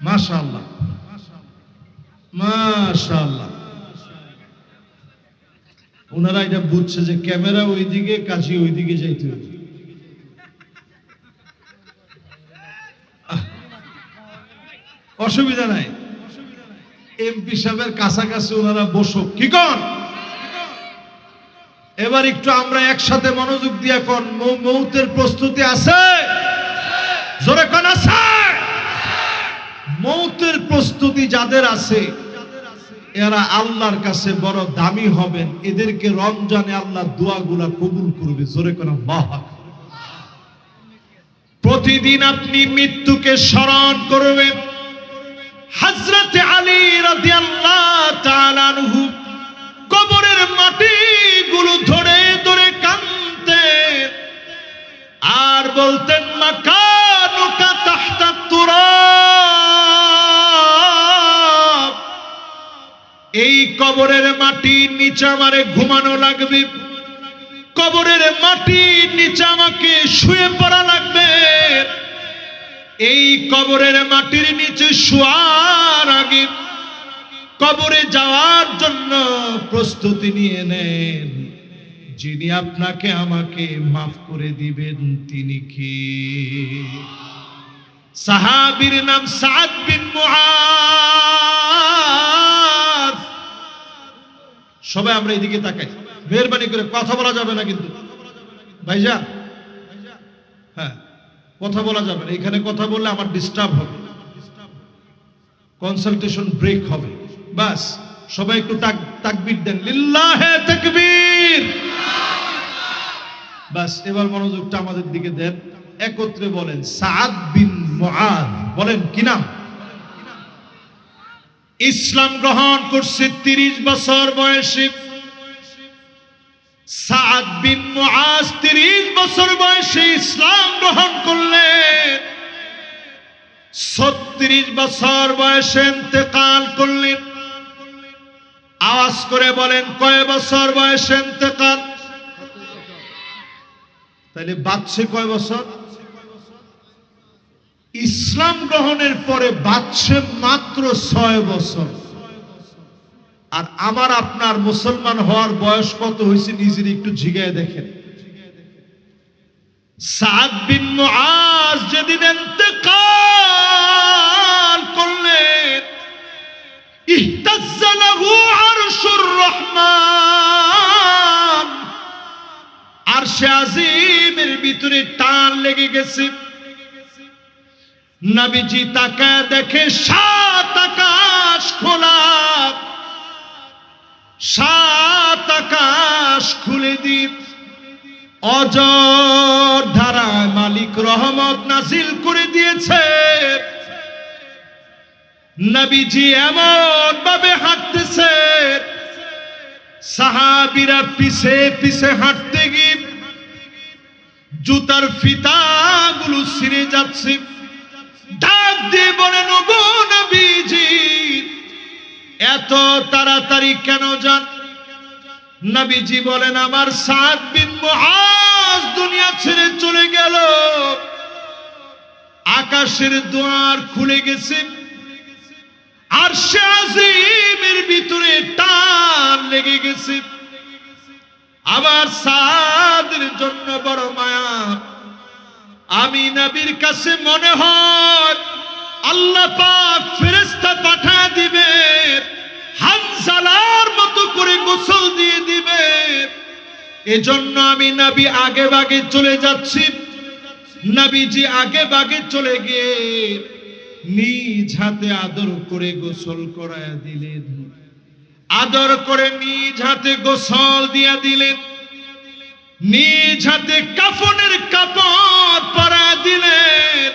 মাশাআল্লাহ, মাশাআল্লাহ। ওনারা এটা বুঝছে যে ক্যামেরা ওইদিকে, কাজী ওইদিকে যাইতে হবে। অসুবিধা নাই, এমপি সাহেবের কাছাকাছি ওনারা বসুক। কি কন? এবার একটু আমরা একসাথে মনোযোগ দিয়ে কোন মৌতের প্রস্তুতি আছে? জোরে কোন আছে? মৌতের প্রস্তুতি যাদের আছে এরা আল্লাহর কাছে বড় দামি হবেন। এদেরকে রমজানে আল্লাহ দোয়াগুলা কবুল করবে। জোরে করে আল্লাহু আকবার। প্রতিদিন আপনি মৃত্যুকে স্মরণ করবেন। হযরত আলী রাদিয়াল্লাহু তাআলা আনহু কবরের মাটিগুলো ধরে ধরে কাঁদতেন আর বলতেন মাকানুকা তাহতা তুরাব, এই কবরের মাটির নিচে আমারে ঘুমানো লাগবে, কবরের মাটির নিচে আমাকে শুয়ে পড়া লাগবে। এই কবরের মাটির নিচে শোয়ার আগে কবরে যাওয়ার জন্য প্রস্তুতি নিয়ে নেন। যিনি আপনাকে আমাকে মাফ করে দিবেন তিনি কি? সাহাবীর নাম সাদ বিন মুআজ। সবাই আমরা এদিকে তাকাই, মেহরবানি করে কথা বলা যাবে না কিন্তু ভাইজান। হ্যাঁ, কথা বলা যাবে না। এখানে কথা বললে আমার ডিস্টার্ব হবে, কনসালটেশন ব্রেক হবে। বাস সবাই একটু তাকবীর দেন, লিল্লাহে তাকবীর। বাস এবার মনোযোগটা আমাদের দিকে দেন, একত্রে বলেন সাদ বিন মুআজ। বলেন কি নাম? ইসলাম গ্রহণ করছে 30 বছর বয়সে। সাদ বিন মুআজ 30 বছর বয়সে ইসলাম গ্রহণ করলেন। 36 বছর বয়সে ইন্তেকাল করলেন। আওয়াজ করে বলেন কয় বছর বয়সে ইন্তেকাল? তাহলে বাঁচছে কয় বছর? ইসলাম গ্রহণের পরে বাঁচছে মাত্র 6 বছর। আর আমার আপনার মুসলমান হওয়ার বয়স কত হয়েছে নিজের একটু জিজ্ঞাসা দেখেন। সাদ বিন মুআজ যেদিন ইন্তেকাল করলেন, ইহতাজ্জা লাহু আরশুর রহমান, আরশে আজিমের ভিতরে টান লেগে গেছে। নবীজি তাকায় দেখে 7 আকাশ খোলা, 7 আকাশ খুলে দিয়ে অজর ধারায় মালিক রহমত নাজিল করে দিয়েছে। নবীজি এমন ভাবে হাঁটতেছে, সাহাবীরা পিছে পিছে হাঁটতে গিয়ে জুতার ফিতাগুলো ছিঁড়ে যাচ্ছে। ডাক দিয়ে বলেন ওগো নবীজি, এত তাড়াতাড়ি কেন যান? নবীজি বলেন আমার সাদ বিন মুআজ দুনিয়া ছেড়ে চলে গেল, আকাশের দুয়ার খুলে গেছে, আরশে আজিমের ভিতরে টান লেগে গেছে। আমার সাদের জন্য বড় মায়া। আমি নবীর কাছে মনে হয় আল্লাহ পাক ফেরেশতা পাঠিয়ে দিবে, হানজালার মতো করে গোসল দিয়ে দিবে। এজন্য আমি নবী আগে ভাগে চলে যাচ্ছি। নবীজি আগে ভাগে চলে গিয়ে নিজ হাতে আদর করে গোসল করায়া দিলেন, আদর করে নিজ হাতে গোসল দিয়া দিলেন, নিজ হাতে কাফনের কাপড় পরা দিলেন।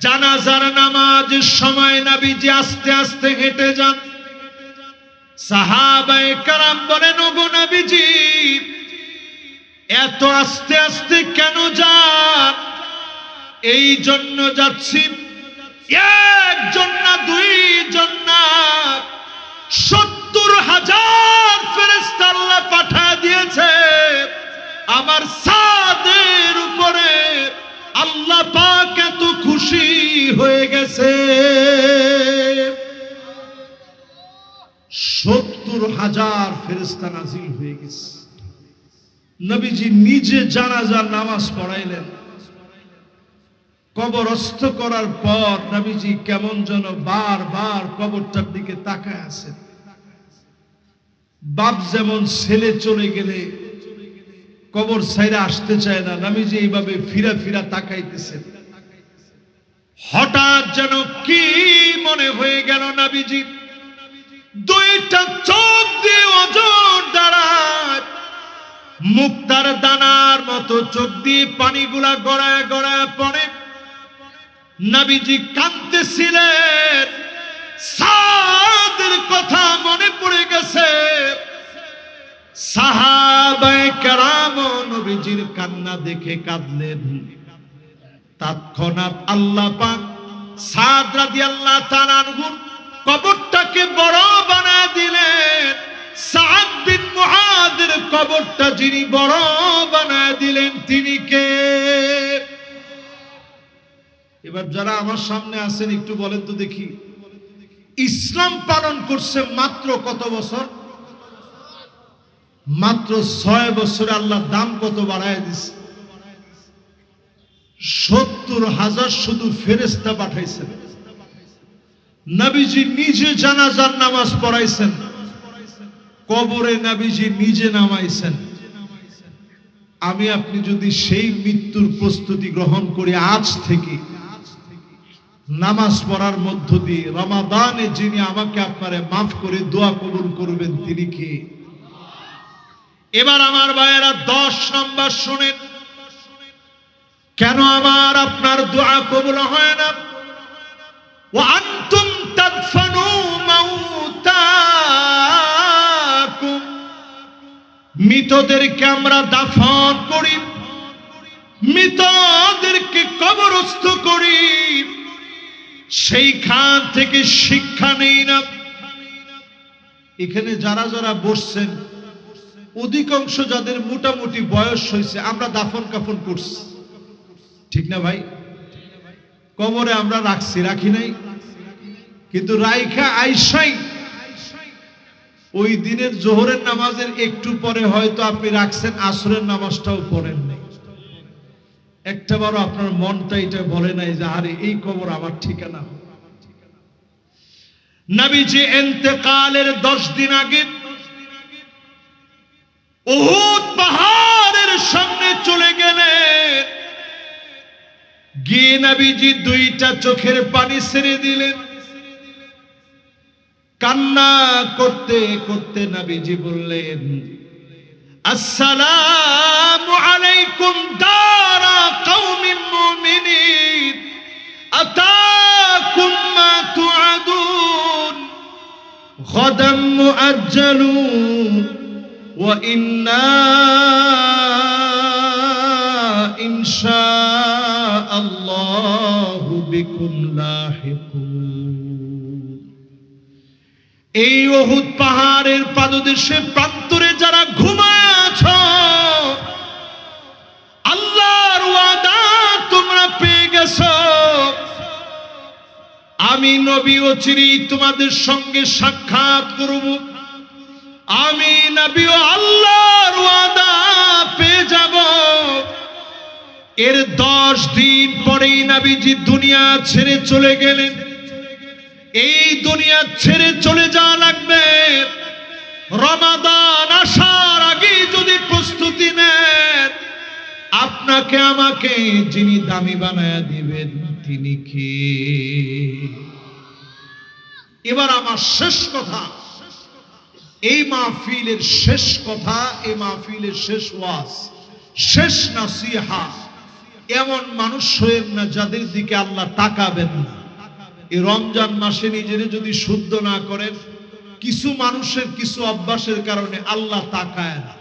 জানাজার নামাজের সময় নবীজি আস্তে আস্তে হেঁটে যান। সাহাবায়ে কেরাম বলেন ওগো নবীজি, এত আস্তে আস্তে কেন যান? এই জন্য যাচ্ছি, একজন না দুইজন না 70,000 ফেরেশতা আল্লাহ পাঠিয়ে দিয়েছে আমার সাদের উপরে। আল্লাহ পাক এত খুশি হয়ে গেছে। 70,000 ফেরেশতা নাজিল হয়ে গেছে। নবীজি নিজে জানাজার নামাজ পড়াইলেন। কবরস্থ করার পর নবীজি কেমন যেন বারবার কবরটার দিকে তাকায় আছেন। বাপ যেমন ছেলে চলে গেলে কবর ছাইরা আসতে চায় না, নবীজি এইভাবে ফিরা ফিরা তাকাইতেছেন। হঠাৎ যেন কি মনে হয়ে গেল নবীজি দুইটা চোখ দিয়ে ওজোর দাঁড়ায়, মুক্তার দানার মতো চোখ দিয়ে পানিগুলা গড়ায় গড়ায় পড়ে। নবীজি কাঁদতেছিলেন, সাদের কথা মনে পড়ে গেছে। সাহাবায়ে কেরাম নবীজির কান্না দেখে কাঁদলেন। তৎক্ষণাৎ আল্লাহ পাক সাদ রাদিয়াল্লাহু তাআলা আনহুর কবরটাকে বড় বানায় দিলেন। সাদ বিন মুআদের কবরটা যিনি বড় বানায় দিলেন তিনি কে? এবার যারা আমার সামনে আছেন একটু বলেন তো দেখি, ইসলাম পালন করছে মাত্র কত বছর? মাত্র 6 বছরে আল্লাহ দাম কত বাড়ায় দিছে? 70,000 শুধু ফেরেশতা পাঠাইছেন। নবীজি নিজে জানাজার নামাজ পড়াইছেন, কবরে নবীজি নিজে নামাইছেন। আমি আপনি যদি সেই মৃত্যুর প্রস্তুতি গ্রহণ করি আজ থেকে, নামাজ পড়ার মধ্য দিয়ে রমাদানে যিনি আমাকে আপনারে মাফ করে দোয়া কবুল করবেন তিনি কে? এবার আমার ভাইয়েরা 10 নম্বর শুনেন, কেন আমার আপনার দোয়া কবুল হয় না? ওয়া আনতুম তাদফানু মাউতাকুম, মৃতদেরকে আমরা দাফন করি, মৃতদেরকে কবরস্থ করি, সেইখান থেকে শিক্ষা নেই না? এখানে যারা যারা বসছেন অধিকাংশ যাদের মোটামুটি বয়স হয়েছে আমরা দাফন কাফন করছি, ঠিক না ভাই? কবরে আমরা রাখছি, রাখি নাই? কিন্তু রাইখা আইসাই ওই দিনের জোহরের নামাজের একটু পরে হয়তো আপনি রাখছেন, আসরের নামাজটাও পড়েন নাই। একটা বারো আপনার মনটা এটা বলে নাই যে আরে এই কবর আমার ঠিকানা। নবীজি ইন্তেকালের 10 দিন আগে উহুদ পাহাড়ের সামনে চলে গেলেন। গিয়ে নবীজি 2টা চোখের পানি ছেড়ে দিলেন। কান্না করতে করতে নবীজি বললেন, আসসালামু আলাইকুম দারা কওমিন মুমিনিন আতাকুম মা তুআদুন গাদাম মুআজ্জালুন ওয়া ইন্না ইনশাআল্লাহু বিকুম লাহিকুন। এই উহুদ পাহাড়ের পাদদেশে প্রান্তরে যারা ঘুমায় আছো, আল্লাহর ওয়াদা তোমরা পেয়ে গেছো। আমি নবী অচিরেই তোমাদের সঙ্গে সাক্ষাৎ করব। আমি নবী ও আল্লাহর ওয়াদা পেয়ে যাব। এর 10 দিন পরেই নবীজি দুনিয়া ছেড়ে চলে গেলেন। এই দুনিয়া ছেড়ে চলে যাওয়া লাগবে, রমাদান আসার আগে যদি প্রস্তুতি নেন, আপনাকে আমাকে যিনি দামি বানায়া দিবেন তিনি কে? এবার আমার শেষ কথা, এই মাহফিলের শেষ কথা, এই মাহফিলের শেষ ওয়াজ, শেষ নসিহা, এমন মানুষ হয়েন না যাদের দিকে আল্লাহ তাকাবেন না। এই রমজান মাসে নিজেরে যদি শুদ্ধ না করেন, কিছু মানুষের কিছু অভ্যাসের কারণে আল্লাহ তাকায় না।